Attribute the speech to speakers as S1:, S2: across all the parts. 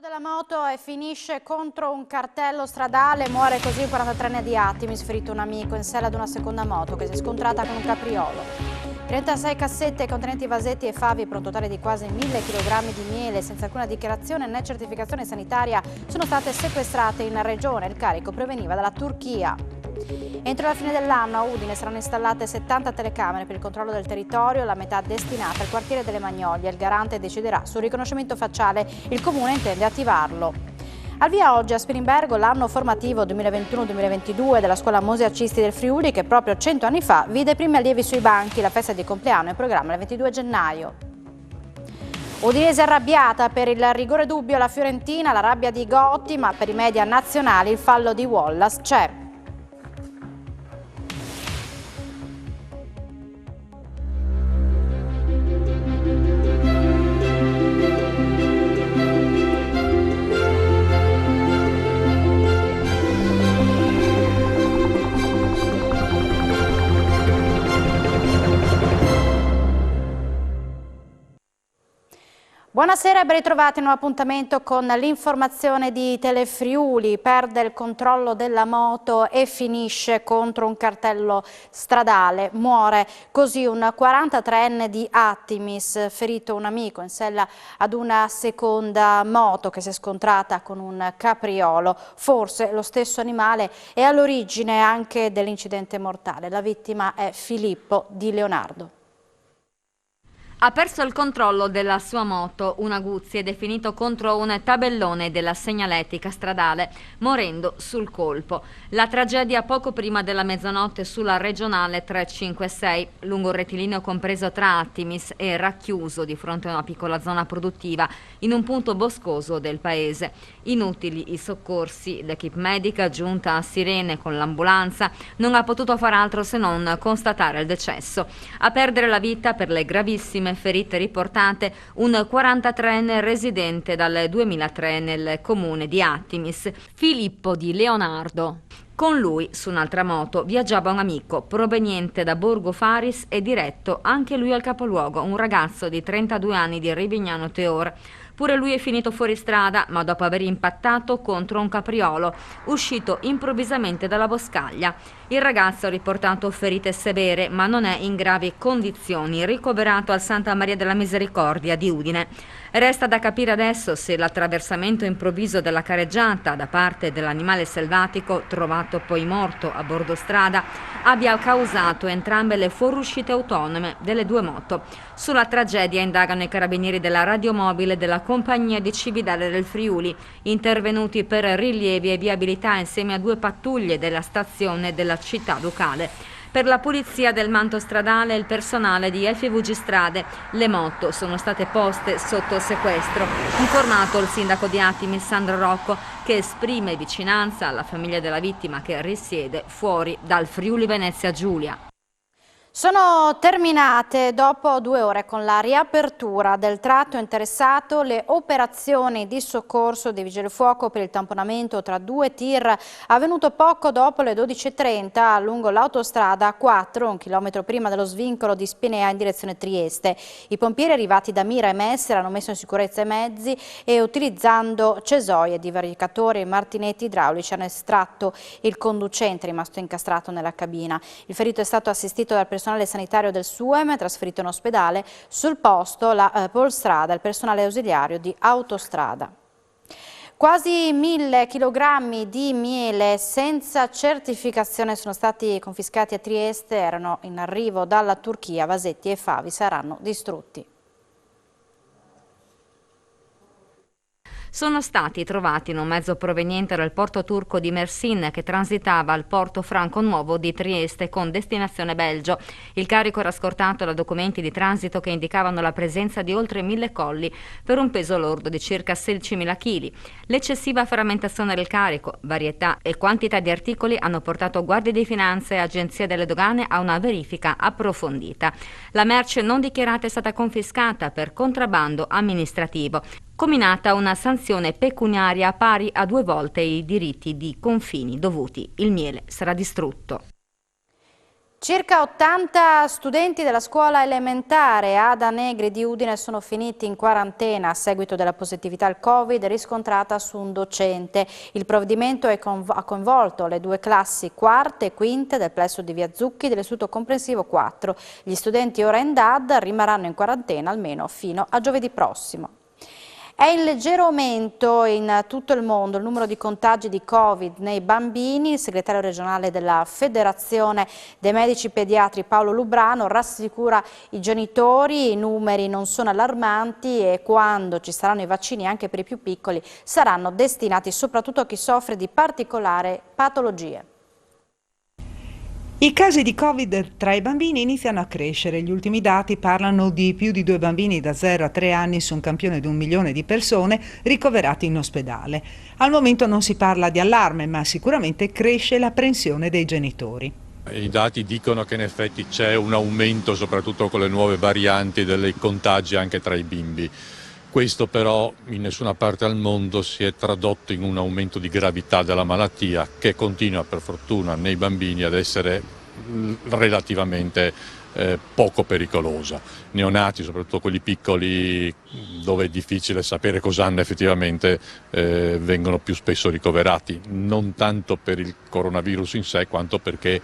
S1: Della moto e finisce contro un cartello stradale, muore così il 43enne di Attimis, ferito un amico in sella ad una seconda moto che si è scontrata con un capriolo. 36 cassette contenenti vasetti e favi per un totale di quasi 1000 kg di miele senza alcuna dichiarazione né certificazione sanitaria sono state sequestrate in regione. Il carico proveniva dalla Turchia. Entro la fine dell'anno a Udine saranno installate 70 telecamere per il controllo del territorio, la metà destinata al quartiere delle Magnolie. Il garante deciderà sul riconoscimento facciale, il comune intende attivarlo. Al via oggi a Spilimbergo l'anno formativo 2021-2022 della scuola Moseacisti del Friuli che proprio 100 anni fa vide i primi allievi sui banchi. La festa di compleanno è in programma il 22 gennaio. Udinese arrabbiata per il rigore dubbio alla Fiorentina, la rabbia di Gotti, ma per i media nazionali il fallo di Wallace c'è. Buonasera e ben ritrovati in un appuntamento con l'informazione di Telefriuli. Perde il controllo della moto e finisce contro un cartello stradale. Muore così un 43enne di Attimis, ferito un amico in sella ad una seconda moto che si è scontrata con un capriolo. Forse lo stesso animale è all'origine anche dell'incidente mortale. La vittima è Filippo Di Leonardo.
S2: Ha perso il controllo della sua moto, un Aguzzi, ed è finito contro un tabellone della segnaletica stradale, morendo sul colpo. La tragedia poco prima della mezzanotte sulla regionale 356, lungo un rettilineo compreso tra Attimis e Racchiuso, di fronte a una piccola zona produttiva, in un punto boscoso del paese. Inutili i soccorsi, l'equipe medica, giunta a sirene con l'ambulanza, non ha potuto far altro se non constatare il decesso. A perdere la vita per le gravissime ferite riportate un 43enne residente dal 2003 nel comune di Attimis, Filippo Di Leonardo. Con lui, su un'altra moto, viaggiava un amico proveniente da Borgo Faris e diretto anche lui al capoluogo, un ragazzo di 32 anni di Rivignano Teor. Pure lui è finito fuori strada, ma dopo aver impattato contro un capriolo, uscito improvvisamente dalla boscaglia. Il ragazzo ha riportato ferite severe, ma non è in gravi condizioni, ricoverato al Santa Maria della Misericordia di Udine. Resta da capire adesso se l'attraversamento improvviso della careggiata da parte dell'animale selvatico, trovato poi morto a bordo strada, abbia causato entrambe le fuoriuscite autonome delle due moto. Sulla tragedia indagano i carabinieri della radiomobile della Compagnia di Cividale del Friuli, intervenuti per rilievi e viabilità insieme a 2 pattuglie della stazione della città locale. Per la pulizia del manto stradale e il personale di FVG Strade, le moto sono state poste sotto sequestro. Informato il sindaco di Attimis, Sandro Rocco, che esprime vicinanza alla famiglia della vittima che risiede fuori dal Friuli Venezia Giulia.
S1: Sono terminate dopo 2 ore con la riapertura del tratto interessato le operazioni di soccorso dei Vigili del Fuoco per il tamponamento tra 2 tir avvenuto poco dopo le 12:30 lungo l'autostrada 4, 1 chilometro prima dello svincolo di Spinea in direzione Trieste. I pompieri arrivati da Mira e Messera hanno messo in sicurezza i mezzi e utilizzando cesoie, divaricatori e martinetti idraulici hanno estratto il conducente rimasto incastrato nella cabina. Il ferito è stato assistito dal personale sanitario del SUEM, trasferito in ospedale. Sul posto la Polstrada, il personale ausiliario di Autostrada. Quasi 1000 kg di miele senza certificazione sono stati confiscati a Trieste, erano in arrivo dalla Turchia. Vasetti e favi saranno distrutti.
S2: Sono stati trovati in un mezzo proveniente dal porto turco di Mersin che transitava al porto Franco Nuovo di Trieste con destinazione Belgio. Il carico era scortato da documenti di transito che indicavano la presenza di oltre 1000 colli per un peso lordo di circa 16.000 kg. L'eccessiva frammentazione del carico, varietà e quantità di articoli hanno portato Guardia di Finanza e Agenzia delle Dogane a una verifica approfondita. La merce non dichiarata è stata confiscata per contrabbando amministrativo. Cominata una sanzione pecuniaria pari a 2 volte i diritti di confini dovuti. Il miele sarà distrutto.
S1: Circa 80 studenti della scuola elementare Ada Negri di Udine sono finiti in quarantena a seguito della positività al Covid riscontrata su un docente. Il provvedimento ha coinvolto le due classi quarte e quinte del plesso di Via Zucchi dell'Istituto Comprensivo 4. Gli studenti ora in DAD rimarranno in quarantena almeno fino a giovedì prossimo. È in leggero aumento in tutto il mondo il numero di contagi di Covid nei bambini. Il segretario regionale della Federazione dei Medici Pediatri Paolo Lubrano rassicura i genitori, i numeri non sono allarmanti e quando ci saranno i vaccini anche per i più piccoli saranno destinati soprattutto a chi soffre di particolari patologie.
S3: I casi di Covid tra i bambini iniziano a crescere. Gli ultimi dati parlano di più di 2 bambini da 0 a 3 anni su un campione di 1 milione di persone ricoverati in ospedale. Al momento non si parla di allarme, ma sicuramente cresce l'apprensione dei genitori.
S4: I dati dicono che in effetti c'è un aumento, soprattutto con le nuove varianti, dei contagi anche tra i bimbi. Questo però in nessuna parte al mondo si è tradotto in un aumento di gravità della malattia, che continua per fortuna nei bambini ad essere relativamente poco pericolosa. Neonati, soprattutto quelli piccoli dove è difficile sapere cosa hanno effettivamente, vengono più spesso ricoverati, non tanto per il coronavirus in sé quanto perché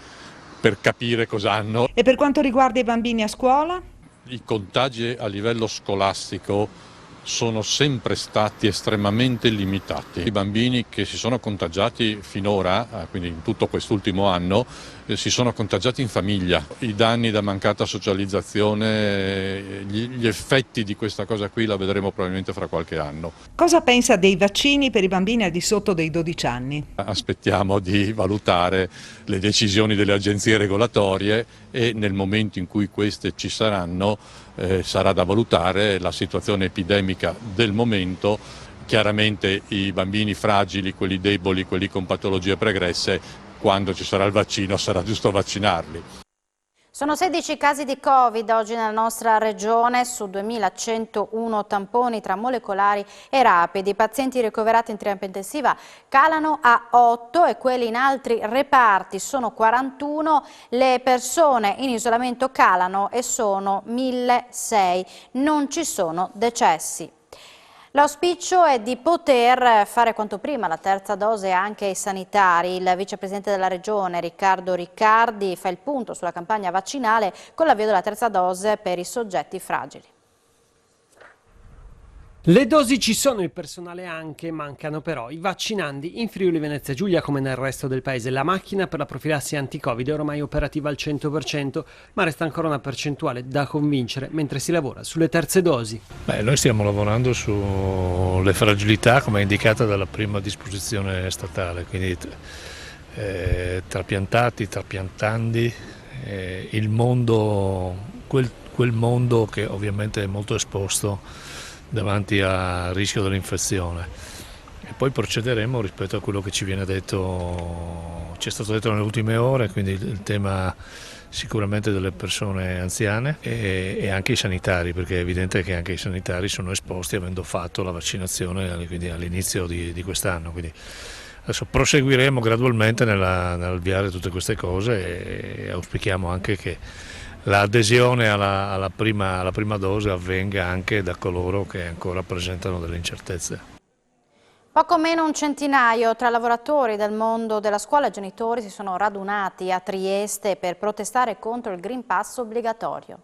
S4: per capire cosa hanno.
S3: E per quanto riguarda i bambini a scuola?
S4: I contagi a livello scolastico sono sempre stati estremamente limitati. I bambini che si sono contagiati finora, quindi in tutto quest'ultimo anno, si sono contagiati in famiglia. I danni da mancata socializzazione, gli effetti di questa cosa qui la vedremo probabilmente fra qualche anno.
S3: Cosa pensa dei vaccini per i bambini al di sotto dei 12 anni?
S4: Aspettiamo di valutare le decisioni delle agenzie regolatorie e nel momento in cui queste ci saranno sarà da valutare la situazione epidemica del momento. Chiaramente i bambini fragili, quelli deboli, quelli con patologie pregresse, quando ci sarà il vaccino sarà giusto vaccinarli.
S1: Sono 16 casi di Covid oggi nella nostra regione, su 2.101 tamponi tra molecolari e rapidi. I pazienti ricoverati in terapia intensiva calano a 8 e quelli in altri reparti sono 41. Le persone in isolamento calano e sono 1.006. Non ci sono decessi. L'auspicio è di poter fare quanto prima la terza dose anche ai sanitari. Il vicepresidente della Regione, Riccardo Riccardi, fa il punto sulla campagna vaccinale con l'avvio della terza dose per i soggetti fragili.
S5: Le dosi ci sono, il personale anche, mancano però i vaccinandi. In Friuli Venezia Giulia, come nel resto del paese, la macchina per la profilassi anti-Covid è ormai operativa al 100%, ma resta ancora una percentuale da convincere mentre si lavora sulle terze dosi.
S6: Noi stiamo lavorando sulle fragilità come indicata dalla prima disposizione statale, quindi trapiantati, trapiantandi, il mondo, quel mondo che ovviamente è molto esposto davanti al rischio dell'infezione, e poi procederemo rispetto a quello che ci viene detto, ci è stato detto nelle ultime ore, quindi il tema sicuramente delle persone anziane e anche i sanitari, perché è evidente che anche i sanitari sono esposti avendo fatto la vaccinazione quindi all'inizio di quest'anno. Quindi adesso proseguiremo gradualmente nell'avviare tutte queste cose e auspichiamo anche che l'adesione alla prima dose avvenga anche da coloro che ancora presentano delle incertezze.
S1: Poco meno un centinaio tra lavoratori del mondo della scuola e genitori si sono radunati a Trieste per protestare contro il Green Pass obbligatorio.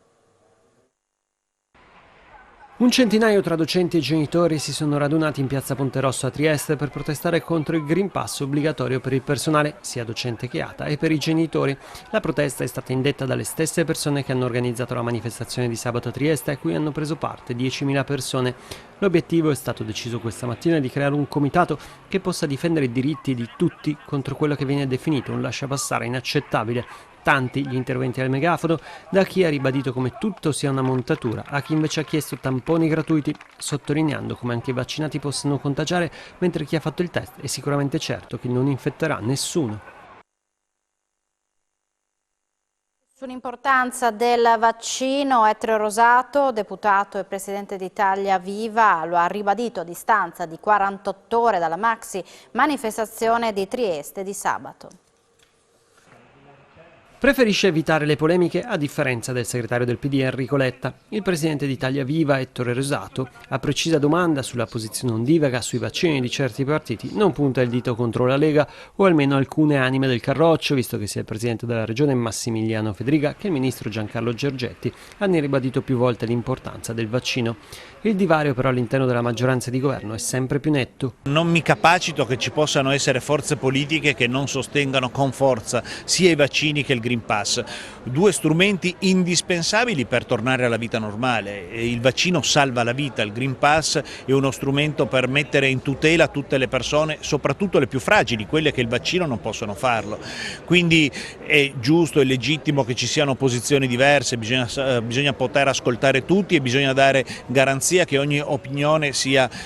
S5: Un centinaio tra docenti e genitori si sono radunati in piazza Ponte Rosso a Trieste per protestare contro il Green Pass obbligatorio per il personale, sia docente che ATA, e per i genitori. La protesta è stata indetta dalle stesse persone che hanno organizzato la manifestazione di sabato a Trieste, a cui hanno preso parte 10.000 persone. L'obiettivo è stato deciso questa mattina di creare un comitato che possa difendere i diritti di tutti contro quello che viene definito un lasciapassare inaccettabile. Tanti gli interventi al megafono, da chi ha ribadito come tutto sia una montatura, a chi invece ha chiesto tamponi gratuiti, sottolineando come anche i vaccinati possano contagiare, mentre chi ha fatto il test è sicuramente certo che non infetterà nessuno.
S1: Sull'importanza del vaccino, Ettore Rosato, deputato e presidente di Italia Viva, lo ha ribadito a distanza di 48 ore dalla maxi manifestazione di Trieste di sabato.
S5: Preferisce evitare le polemiche a differenza del segretario del PD Enrico Letta. Il presidente di Italia Viva, Ettore Rosato, a precisa domanda sulla posizione ondivaga sui vaccini di certi partiti, non punta il dito contro la Lega o almeno alcune anime del Carroccio, visto che sia il presidente della regione Massimiliano Fedriga che il ministro Giancarlo Giorgetti hanno ribadito più volte l'importanza del vaccino. Il divario però all'interno della maggioranza di governo è sempre più netto.
S7: Non mi capacito che ci possano essere forze politiche che non sostengano con forza sia i vaccini che il Green Pass, due strumenti indispensabili per tornare alla vita normale. Il vaccino salva la vita, il Green Pass è uno strumento per mettere in tutela tutte le persone, soprattutto le più fragili, quelle che il vaccino non possono farlo. Quindi è giusto e legittimo che ci siano posizioni diverse, bisogna poter ascoltare tutti e bisogna dare garanzia che ogni opinione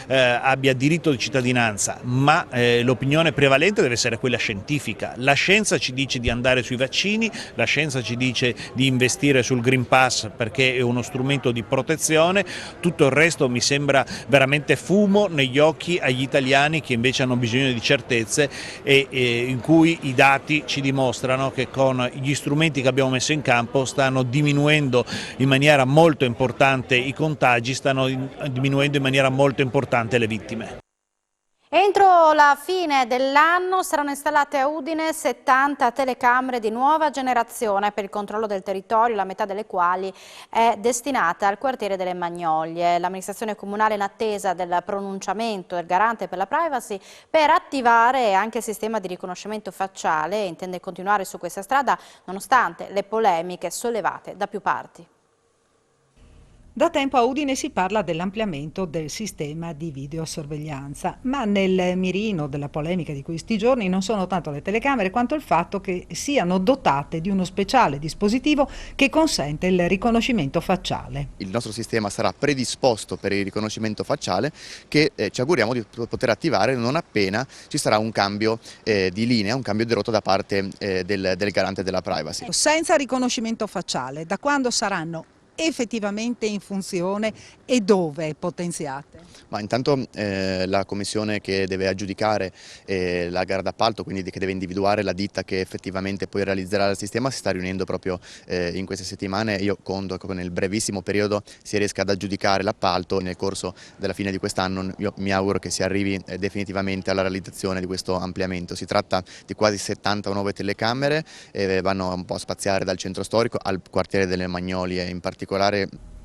S7: abbia diritto di cittadinanza, ma l'opinione prevalente deve essere quella scientifica. La scienza ci dice di andare sui vaccini, la scienza ci dice di investire sul Green Pass perché è uno strumento di protezione, tutto il resto mi sembra veramente fumo negli occhi agli italiani che invece hanno bisogno di certezze e in cui i dati ci dimostrano che con gli strumenti che abbiamo messo in campo stanno diminuendo in maniera molto importante i contagi, stanno diminuendo in maniera molto importante le vittime.
S1: Entro la fine dell'anno saranno installate a Udine 70 telecamere di nuova generazione per il controllo del territorio, la metà delle quali è destinata al quartiere delle Magnolie. L'amministrazione comunale in attesa del pronunciamento del garante per la privacy per attivare anche il sistema di riconoscimento facciale e intende continuare su questa strada nonostante le polemiche sollevate da più parti.
S3: Da tempo a Udine si parla dell'ampliamento del sistema di videosorveglianza, ma nel mirino della polemica di questi giorni non sono tanto le telecamere quanto il fatto che siano dotate di uno speciale dispositivo che consente il riconoscimento facciale.
S8: Il nostro sistema sarà predisposto per il riconoscimento facciale che ci auguriamo di poter attivare non appena ci sarà un cambio di linea, un cambio di rotta da parte del garante della privacy.
S9: Senza riconoscimento facciale, da quando saranno effettivamente in funzione e dove potenziate?
S8: Ma intanto la commissione che deve aggiudicare la gara d'appalto, quindi che deve individuare la ditta che effettivamente poi realizzerà il sistema, si sta riunendo proprio in queste settimane. Io conto che nel brevissimo periodo si riesca ad aggiudicare l'appalto. Nel corso della fine di quest'anno io mi auguro che si arrivi definitivamente alla realizzazione di questo ampliamento. Si tratta di quasi 70 nuove telecamere, vanno un po' a spaziare dal centro storico al quartiere delle Magnolie in particolare.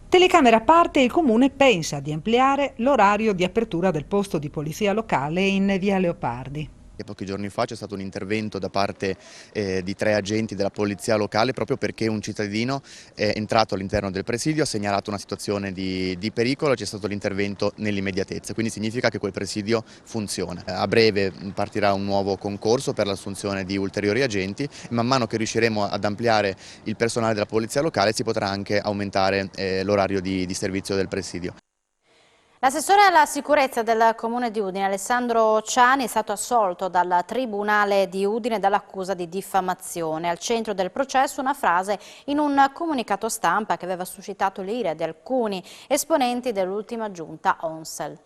S3: Telecamere a parte, il Comune pensa di ampliare l'orario di apertura del posto di polizia locale in via Leopardi.
S8: Pochi giorni fa c'è stato un intervento da parte di 3 agenti della polizia locale proprio perché un cittadino è entrato all'interno del presidio, ha segnalato una situazione di pericolo e c'è stato l'intervento nell'immediatezza, quindi significa che quel presidio funziona. A breve partirà un nuovo concorso per l'assunzione di ulteriori agenti e man mano che riusciremo ad ampliare il personale della polizia locale si potrà anche aumentare l'orario di servizio del presidio.
S1: L'assessore alla sicurezza del Comune di Udine, Alessandro Ciani, è stato assolto dal Tribunale di Udine dall'accusa di diffamazione. Al centro del processo una frase in un comunicato stampa che aveva suscitato l'ira di alcuni esponenti dell'ultima giunta ONSEL.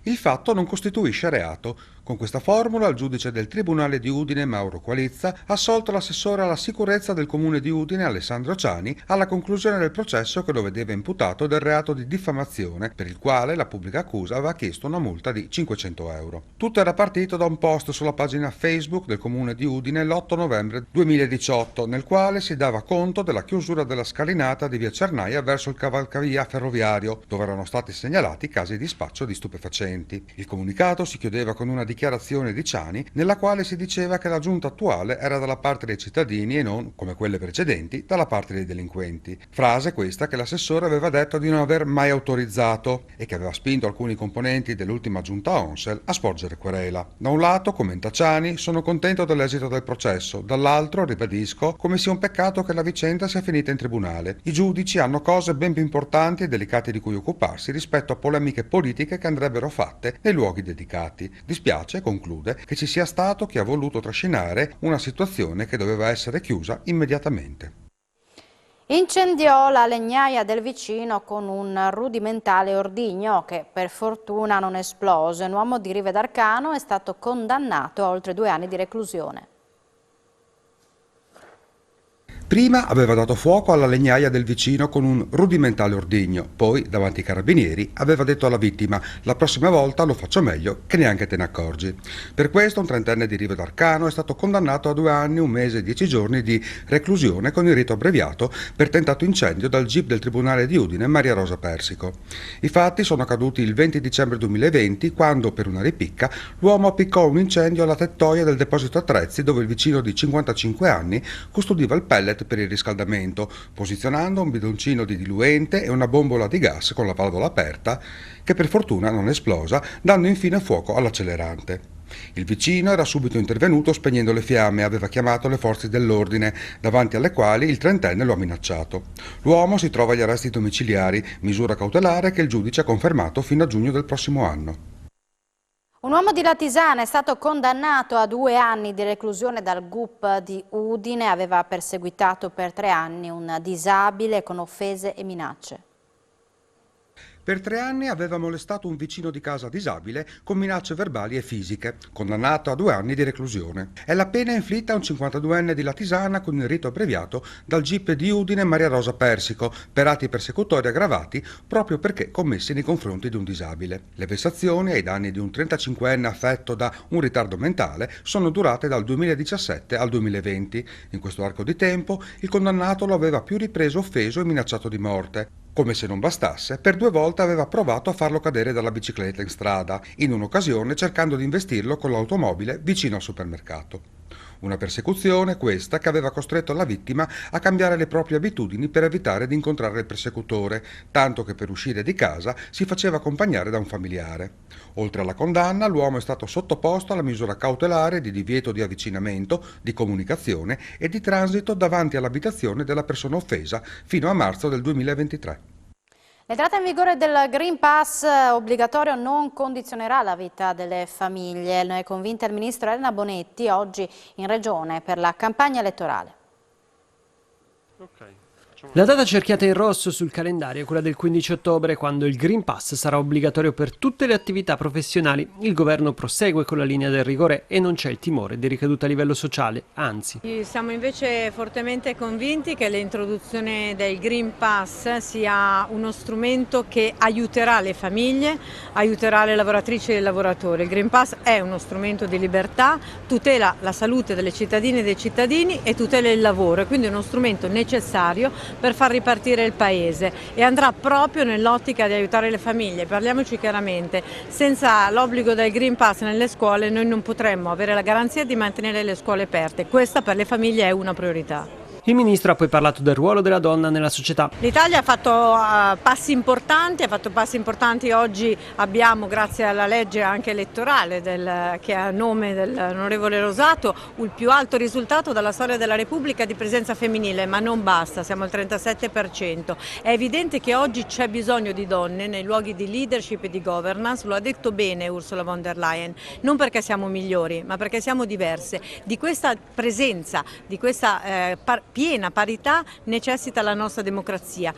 S10: Il fatto non costituisce reato. Con questa formula il giudice del Tribunale di Udine, Mauro Qualizza, ha assolto l'assessore alla sicurezza del Comune di Udine, Alessandro Ciani, alla conclusione del processo che lo vedeva imputato del reato di diffamazione, per il quale la pubblica accusa aveva chiesto una multa di 500 euro. Tutto era partito da un post sulla pagina Facebook del Comune di Udine l'8 novembre 2018, nel quale si dava conto della chiusura della scalinata di via Cernaia verso il cavalcavia ferroviario, dove erano stati segnalati casi di spaccio di stupefacenti. Il comunicato si chiudeva con una dichiarazione di Ciani nella quale si diceva che la giunta attuale era dalla parte dei cittadini e non, come quelle precedenti, dalla parte dei delinquenti. Frase questa che l'assessore aveva detto di non aver mai autorizzato e che aveva spinto alcuni componenti dell'ultima giunta ONSEL a sporgere querela. Da un lato, commenta Ciani, sono contento dell'esito del processo, dall'altro ribadisco come sia un peccato che la vicenda sia finita in tribunale. I giudici hanno cose ben più importanti e delicate di cui occuparsi rispetto a polemiche politiche che andrebbero fatte nei luoghi dedicati. Dispiace, conclude, che ci sia stato chi ha voluto trascinare una situazione che doveva essere chiusa immediatamente.
S1: Incendiò la legnaia del vicino con un rudimentale ordigno che per fortuna non esplose. Un uomo di Rive d'Arcano è stato condannato a oltre 2 anni di reclusione.
S10: Prima aveva dato fuoco alla legnaia del vicino con un rudimentale ordigno, poi, davanti ai carabinieri, aveva detto alla vittima: la prossima volta lo faccio meglio che neanche te ne accorgi. Per questo un trentenne di Rive d'Arcano è stato condannato a 2 anni, 1 mese e 10 giorni di reclusione con il rito abbreviato per tentato incendio dal GIP del Tribunale di Udine Maria Rosa Persico. I fatti sono accaduti il 20 dicembre 2020 quando, per una ripicca, l'uomo appiccò un incendio alla tettoia del deposito attrezzi dove il vicino di 55 anni custodiva il pellet per il riscaldamento, posizionando un bidoncino di diluente e una bombola di gas con la valvola aperta, che per fortuna non è esplosa, dando infine fuoco all'accelerante. Il vicino era subito intervenuto spegnendo le fiamme e aveva chiamato le forze dell'ordine, davanti alle quali il trentenne lo ha minacciato. L'uomo si trova agli arresti domiciliari, misura cautelare che il giudice ha confermato fino a giugno del prossimo anno.
S1: Un uomo di Latisana è stato condannato a 2 anni di reclusione dal GUP di Udine. Aveva perseguitato per 3 anni un disabile con offese e minacce.
S10: Per 3 anni aveva molestato un vicino di casa disabile con minacce verbali e fisiche, condannato a 2 anni di reclusione. È la pena inflitta a un 52enne di Latisana con il rito abbreviato dal GIP di Udine Maria Rosa Persico per atti persecutori aggravati proprio perché commessi nei confronti di un disabile. Le vessazioni ai danni di un 35enne affetto da un ritardo mentale sono durate dal 2017 al 2020. In questo arco di tempo il condannato lo aveva più ripreso offeso e minacciato di morte. Come se non bastasse, per 2 volte aveva provato a farlo cadere dalla bicicletta in strada, in un'occasione cercando di investirlo con l'automobile vicino al supermercato. Una persecuzione, questa, che aveva costretto la vittima a cambiare le proprie abitudini per evitare di incontrare il persecutore, tanto che per uscire di casa si faceva accompagnare da un familiare. Oltre alla condanna, l'uomo è stato sottoposto alla misura cautelare di divieto di avvicinamento, di comunicazione e di transito davanti all'abitazione della persona offesa fino a marzo del 2023.
S1: L'entrata in vigore del Green Pass obbligatorio non condizionerà la vita delle famiglie, ne è convinta il ministro Elena Bonetti oggi in Regione per la campagna elettorale.
S5: La data cerchiata in rosso sul calendario è quella del 15 ottobre, quando il Green Pass sarà obbligatorio per tutte le attività professionali. Il governo prosegue con la linea del rigore e non c'è il timore di ricadute a livello sociale, anzi.
S11: Siamo invece fortemente convinti che l'introduzione del Green Pass sia uno strumento che aiuterà le famiglie, aiuterà le lavoratrici e i lavoratori. Il Green Pass è uno strumento di libertà, tutela la salute delle cittadine e dei cittadini e tutela il lavoro, e quindi è uno strumento necessario per far ripartire il Paese e andrà proprio nell'ottica di aiutare le famiglie. Parliamoci chiaramente, senza l'obbligo del Green Pass nelle scuole noi non potremmo avere la garanzia di mantenere le scuole aperte. Questa per le famiglie è una priorità.
S5: Il ministro ha poi parlato del ruolo della donna nella società.
S11: L'Italia ha fatto passi importanti, oggi abbiamo, grazie alla legge anche elettorale che ha nome dell'onorevole Rosato, il più alto risultato dalla storia della Repubblica di presenza femminile, ma non basta, siamo al 37%. È evidente che oggi c'è bisogno di donne nei luoghi di leadership e di governance, lo ha detto bene Ursula von der Leyen, non perché siamo migliori, ma perché siamo diverse. Di questa presenza, di questa piena parità necessita la nostra democrazia.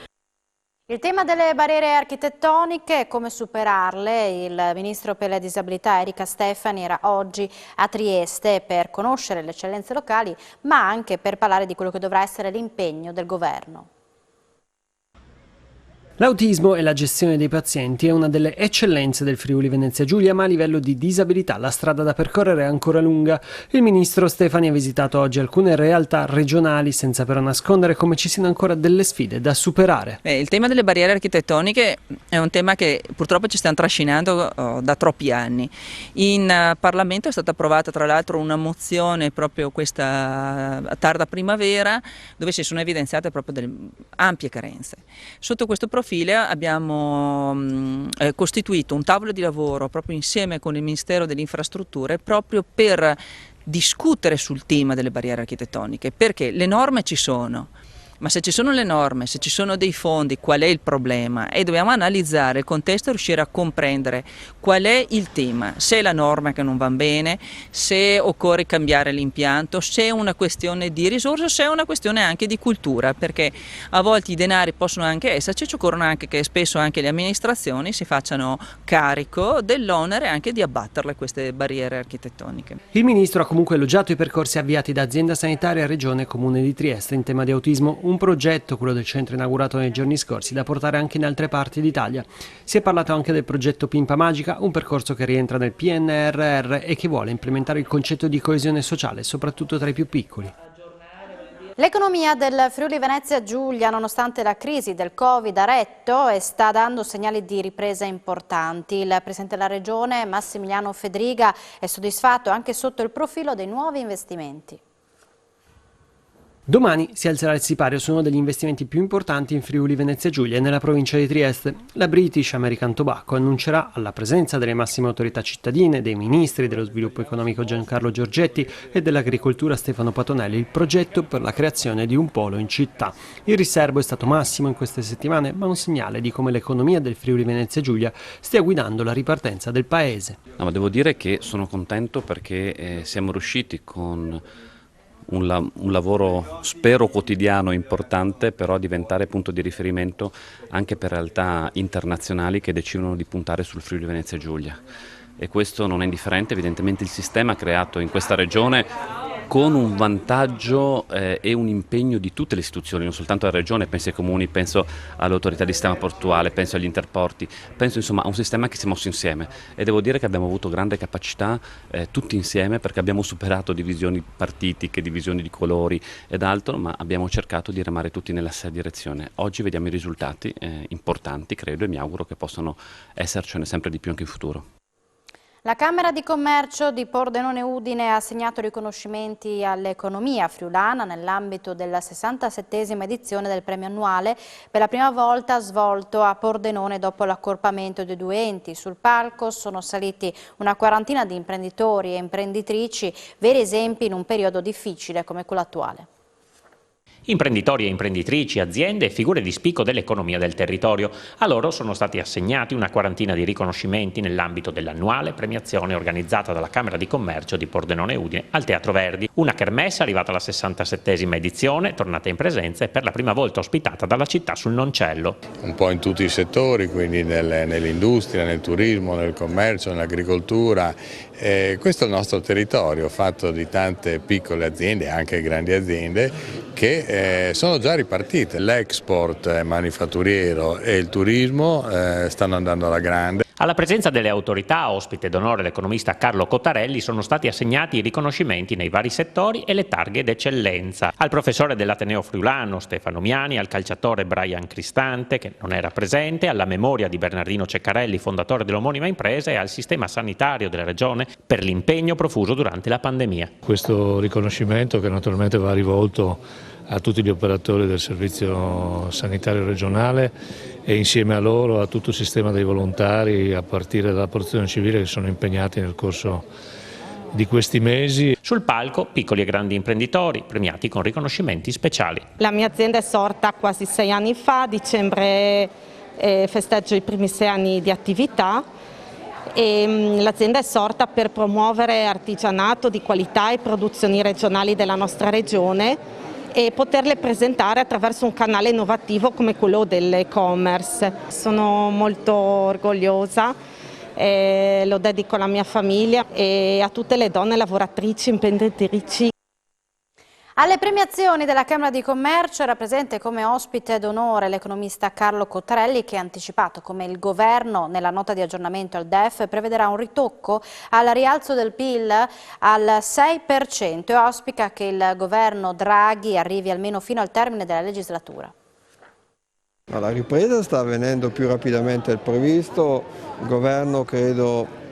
S1: Il tema delle barriere architettoniche e come superarle, il ministro per le disabilità Erika Stefani era oggi a Trieste per conoscere le eccellenze locali, ma anche per parlare di quello che dovrà essere l'impegno del governo.
S5: L'autismo e la gestione dei pazienti è una delle eccellenze del Friuli Venezia Giulia, ma a livello di disabilità la strada da percorrere è ancora lunga. Il ministro Stefani ha visitato oggi alcune realtà regionali, senza però nascondere come ci siano ancora delle sfide da superare.
S12: Il tema delle barriere architettoniche è un tema che purtroppo ci stiamo trascinando da troppi anni. In Parlamento è stata approvata tra l'altro una mozione proprio questa tarda primavera, dove si sono evidenziate proprio delle ampie carenze. Sotto questo profilo abbiamo costituito un tavolo di lavoro proprio insieme con il Ministero delle Infrastrutture proprio per discutere sul tema delle barriere architettoniche, perché le norme ci sono, ma se ci sono le norme, se ci sono dei fondi, qual è il problema? E dobbiamo analizzare il contesto e riuscire a comprendere qual è il tema, se è la norma che non va bene, se occorre cambiare l'impianto, se è una questione di risorse, se è una questione anche di cultura, perché a volte i denari possono anche esserci, ci occorrono anche che spesso anche le amministrazioni si facciano carico dell'onere anche di abbatterle queste barriere architettoniche.
S5: Il ministro ha comunque elogiato i percorsi avviati da azienda sanitaria, regione e comune di Trieste in tema di autismo, un progetto, quello del centro inaugurato nei giorni scorsi, da portare anche in altre parti d'Italia. Si è parlato anche del progetto Pimpa Magica, un percorso che rientra nel PNRR e che vuole implementare il concetto di coesione sociale, soprattutto tra i più piccoli.
S1: L'economia del Friuli Venezia Giulia, nonostante la crisi del Covid, ha retto e sta dando segnali di ripresa importanti. Il Presidente della Regione, Massimiliano Fedriga, è soddisfatto anche sotto il profilo dei nuovi investimenti.
S5: Domani si alzerà il sipario su uno degli investimenti più importanti in Friuli Venezia Giulia e nella provincia di Trieste. La British American Tobacco annuncerà, alla presenza delle massime autorità cittadine, dei ministri dello sviluppo economico Giancarlo Giorgetti e dell'agricoltura Stefano Patonelli, il progetto per la creazione di un polo in città. Il riservo è stato massimo in queste settimane, ma un segnale di come l'economia del Friuli Venezia Giulia stia guidando la ripartenza del paese.
S13: No, ma devo dire che sono contento perché siamo riusciti con un lavoro spero quotidiano importante, però a diventare punto di riferimento anche per realtà internazionali che decidono di puntare sul Friuli Venezia Giulia, e questo non è indifferente. Evidentemente il sistema creato in questa regione con un vantaggio e un impegno di tutte le istituzioni, non soltanto la regione, penso ai comuni, penso alle autorità di sistema portuale, penso agli interporti, penso insomma a un sistema che si è mosso insieme, e devo dire che abbiamo avuto grande capacità tutti insieme, perché abbiamo superato divisioni partitiche, divisioni di colori ed altro, ma abbiamo cercato di remare tutti nella stessa direzione. Oggi vediamo i risultati importanti, credo, e mi auguro che possano essercene sempre di più anche in futuro.
S1: La Camera di Commercio di Pordenone Udine ha assegnato riconoscimenti all'economia friulana nell'ambito della 67esima edizione del premio annuale, per la prima volta svolto a Pordenone dopo l'accorpamento dei due enti. Sul palco sono saliti una quarantina di imprenditori e imprenditrici, veri esempi in un periodo difficile come quello attuale.
S14: Imprenditori e imprenditrici, aziende e figure di spicco dell'economia del territorio. A loro sono stati assegnati una quarantina di riconoscimenti nell'ambito dell'annuale premiazione organizzata dalla Camera di Commercio di Pordenone Udine al Teatro Verdi. Una kermesse arrivata alla 67esima edizione, tornata in presenza e per la prima volta ospitata dalla città sul Noncello.
S15: Un po' in tutti i settori, quindi nell'industria, nel turismo, nel commercio, nell'agricoltura. Questo è il nostro territorio, fatto di tante piccole aziende, anche grandi aziende, che sono già ripartite. L'export manifatturiero e il turismo stanno andando alla grande.
S14: Alla presenza delle autorità, ospite d'onore l'economista Carlo Cottarelli, sono stati assegnati i riconoscimenti nei vari settori e le targhe d'eccellenza. Al professore dell'Ateneo Friulano Stefano Miani, al calciatore Brian Cristante, che non era presente, alla memoria di Bernardino Ceccarelli, fondatore dell'omonima impresa, e al sistema sanitario della regione per l'impegno profuso durante la pandemia.
S6: Questo riconoscimento, che naturalmente va rivolto a tutti gli operatori del servizio sanitario regionale e insieme a loro a tutto il sistema dei volontari, a partire dalla protezione civile, che sono impegnati nel corso di questi mesi.
S14: Sul palco piccoli e grandi imprenditori premiati con riconoscimenti speciali.
S16: La mia azienda è sorta quasi 6 anni fa, a dicembre festeggio i primi 6 anni di attività. L'azienda è sorta per promuovere artigianato di qualità e produzioni regionali della nostra regione e poterle presentare attraverso un canale innovativo come quello dell'e-commerce. Sono molto orgogliosa, lo dedico alla mia famiglia e a tutte le donne lavoratrici, imprenditrici.
S1: Alle premiazioni della Camera di Commercio era presente come ospite d'onore l'economista Carlo Cottarelli, che ha anticipato come il governo nella nota di aggiornamento al DEF prevederà un ritocco al rialzo del PIL al 6% e auspica che il governo Draghi arrivi almeno fino al termine della legislatura.
S17: La ripresa sta avvenendo più rapidamente del previsto, il governo credo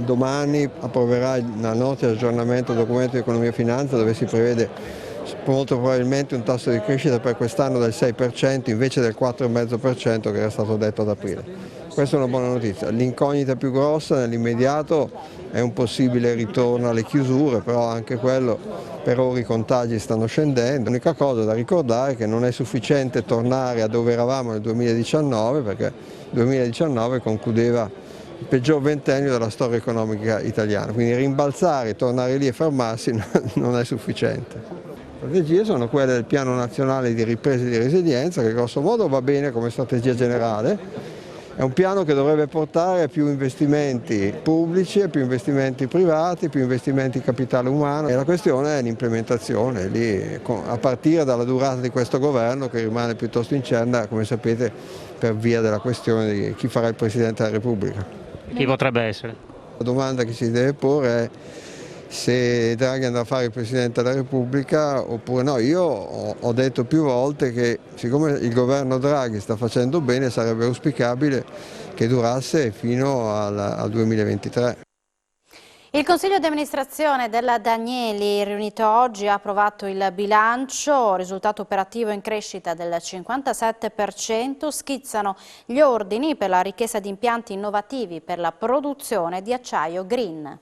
S17: domani approverà la nota di aggiornamento del documento di economia e finanza, dove si prevede molto probabilmente un tasso di crescita per quest'anno del 6% invece del 4,5% che era stato detto ad aprile. Questa è una buona notizia. L'incognita più grossa nell'immediato è un possibile ritorno alle chiusure, però anche quello per ora i contagi stanno scendendo. L'unica cosa da ricordare è che non è sufficiente tornare a dove eravamo nel 2019, perché il 2019 concludeva il peggior ventennio della storia economica italiana, quindi rimbalzare, tornare lì e fermarsi non è sufficiente. Le strategie sono quelle del Piano Nazionale di Ripresa e di Resilienza, che grosso modo va bene come strategia generale. È un piano che dovrebbe portare a più investimenti pubblici, a più investimenti privati, più investimenti in capitale umano, e la questione è l'implementazione, lì, a partire dalla durata di questo governo, che rimane piuttosto incerta, come sapete, per via della questione di chi farà il Presidente della Repubblica.
S14: Chi potrebbe essere?
S17: La domanda che si deve porre è se Draghi andrà a fare il Presidente della Repubblica oppure no. Io ho detto più volte che siccome il governo Draghi sta facendo bene, sarebbe auspicabile che durasse fino al 2023.
S1: Il Consiglio di amministrazione della Danieli, riunito oggi, ha approvato il bilancio, risultato operativo in crescita del 57%, schizzano gli ordini per la richiesta di impianti innovativi per la produzione di acciaio green.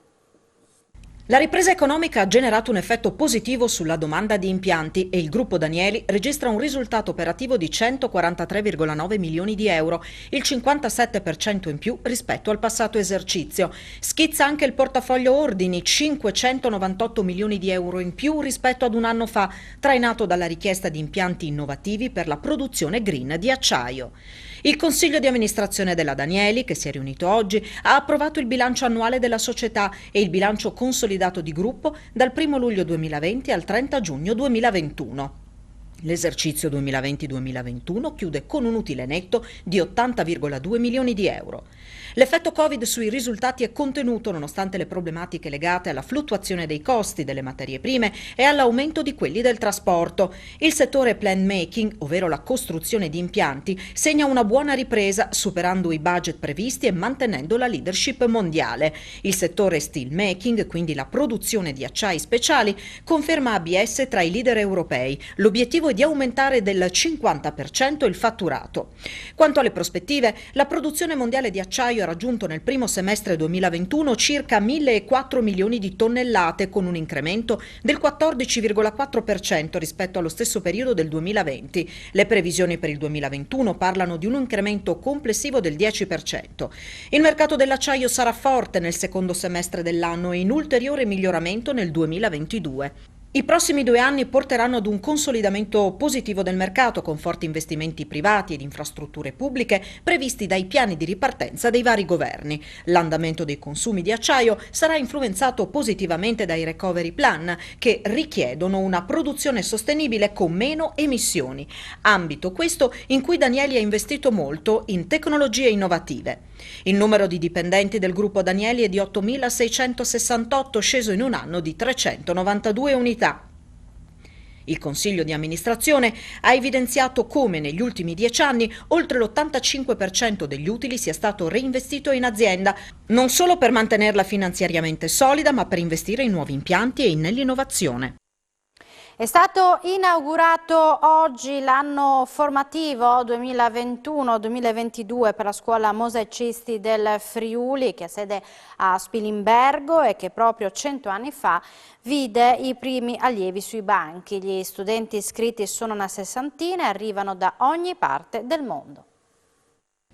S18: La ripresa economica ha generato un effetto positivo sulla domanda di impianti e il gruppo Danieli registra un risultato operativo di 143,9 milioni di euro, il 57% in più rispetto al passato esercizio. Schizza anche il portafoglio ordini, 598 milioni di euro in più rispetto ad un anno fa, trainato dalla richiesta di impianti innovativi per la produzione green di acciaio. Il Consiglio di amministrazione della Danieli, che si è riunito oggi, ha approvato il bilancio annuale della società e il bilancio consolidato di gruppo dal 1 luglio 2020 al 30 giugno 2021. L'esercizio 2020-2021 chiude con un utile netto di 80,2 milioni di euro. L'effetto Covid sui risultati è contenuto nonostante le problematiche legate alla fluttuazione dei costi delle materie prime e all'aumento di quelli del trasporto. Il settore plan making, ovvero la costruzione di impianti, segna una buona ripresa, superando i budget previsti e mantenendo la leadership mondiale. Il settore steel making, quindi la produzione di acciai speciali, conferma ABS tra i leader europei. L'obiettivo è di aumentare del 50% il fatturato. Quanto alle prospettive, la produzione mondiale di acciaio ha raggiunto nel primo semestre 2021 circa 1.004 milioni di tonnellate, con un incremento del 14,4% rispetto allo stesso periodo del 2020. Le previsioni per il 2021 parlano di un incremento complessivo del 10%. Il mercato dell'acciaio sarà forte nel secondo semestre dell'anno e in ulteriore miglioramento nel 2022. I prossimi 2 anni porteranno ad un consolidamento positivo del mercato, con forti investimenti privati ed infrastrutture pubbliche previsti dai piani di ripartenza dei vari governi. L'andamento dei consumi di acciaio sarà influenzato positivamente dai recovery plan, che richiedono una produzione sostenibile con meno emissioni. Ambito questo in cui Danieli ha investito molto in tecnologie innovative. Il numero di dipendenti del gruppo Danieli è di 8.668, sceso in un anno di 392 unità. Il Consiglio di amministrazione ha evidenziato come negli ultimi 10 anni oltre l'85% degli utili sia stato reinvestito in azienda, non solo per mantenerla finanziariamente solida, ma per investire in nuovi impianti e nell'innovazione.
S1: È stato inaugurato oggi l'anno formativo 2021-2022 per la scuola Mosaicisti del Friuli, che ha sede a Spilimbergo e che proprio 100 anni fa vide i primi allievi sui banchi. Gli studenti iscritti sono una sessantina e arrivano da ogni parte del mondo.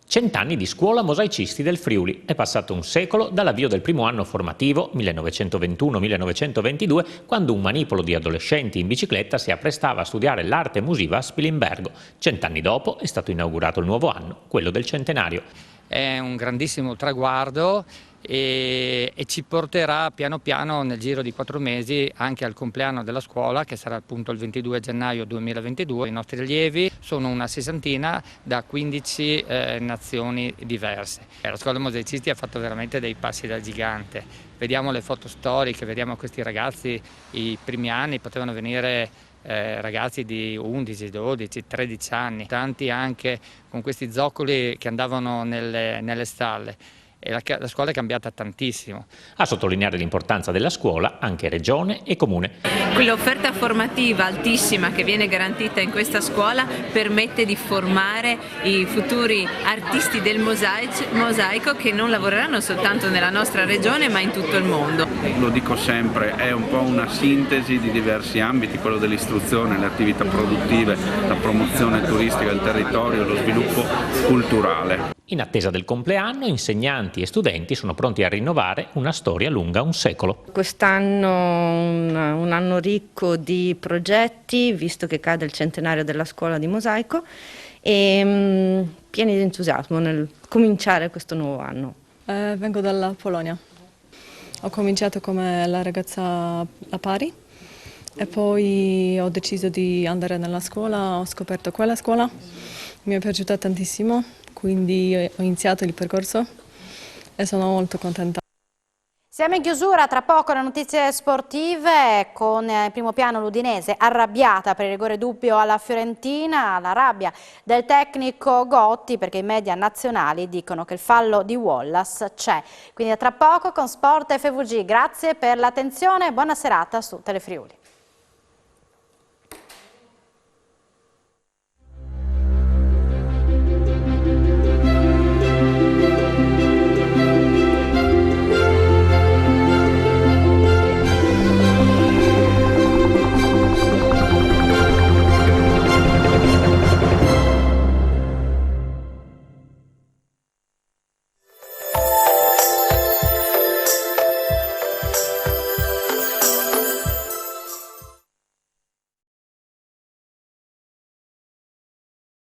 S14: 100 anni di scuola Mosaicisti del Friuli. È passato un secolo dall'avvio del primo anno formativo, 1921-1922, quando un manipolo di adolescenti in bicicletta si apprestava a studiare l'arte musiva a Spilimbergo. 100 anni dopo è stato inaugurato il nuovo anno, quello del centenario.
S19: È un grandissimo traguardo e ci porterà piano piano nel giro di 4 mesi anche al compleanno della scuola, che sarà appunto il 22 gennaio 2022. I nostri allievi sono una sessantina da 15 nazioni diverse. La scuola Mosaicisti ha fatto veramente dei passi da gigante. Vediamo le foto storiche, vediamo questi ragazzi, i primi anni potevano venire ragazzi di 11, 12, 13 anni, tanti anche con questi zoccoli che andavano nelle stalle. e la scuola è cambiata tantissimo.
S14: A sottolineare l'importanza della scuola anche Regione e Comune.
S20: L'offerta formativa altissima che viene garantita in questa scuola permette di formare i futuri artisti del mosaico che non lavoreranno soltanto nella nostra regione ma in tutto il mondo.
S21: Lo dico sempre, è un po' una sintesi di diversi ambiti, quello dell'istruzione, le attività produttive, la promozione turistica del territorio, lo sviluppo culturale.
S14: In attesa del compleanno, insegnanti e studenti sono pronti a rinnovare una storia lunga un secolo.
S16: Quest'anno un anno ricco di progetti, visto che cade il centenario della scuola di mosaico, e pieni di entusiasmo nel cominciare questo nuovo anno.
S22: Vengo dalla Polonia. Ho cominciato come la ragazza a pari e poi ho deciso di andare nella scuola, ho scoperto quella scuola, mi è piaciuta tantissimo, quindi ho iniziato il percorso e sono molto contenta.
S1: Siamo in chiusura, tra poco le notizie sportive con in primo piano l'Udinese arrabbiata per il rigore dubbio alla Fiorentina, la rabbia del tecnico Gotti perché i media nazionali dicono che il fallo di Wallace c'è. Quindi a tra poco con Sport FVG, grazie per l'attenzione e buona serata su Telefriuli.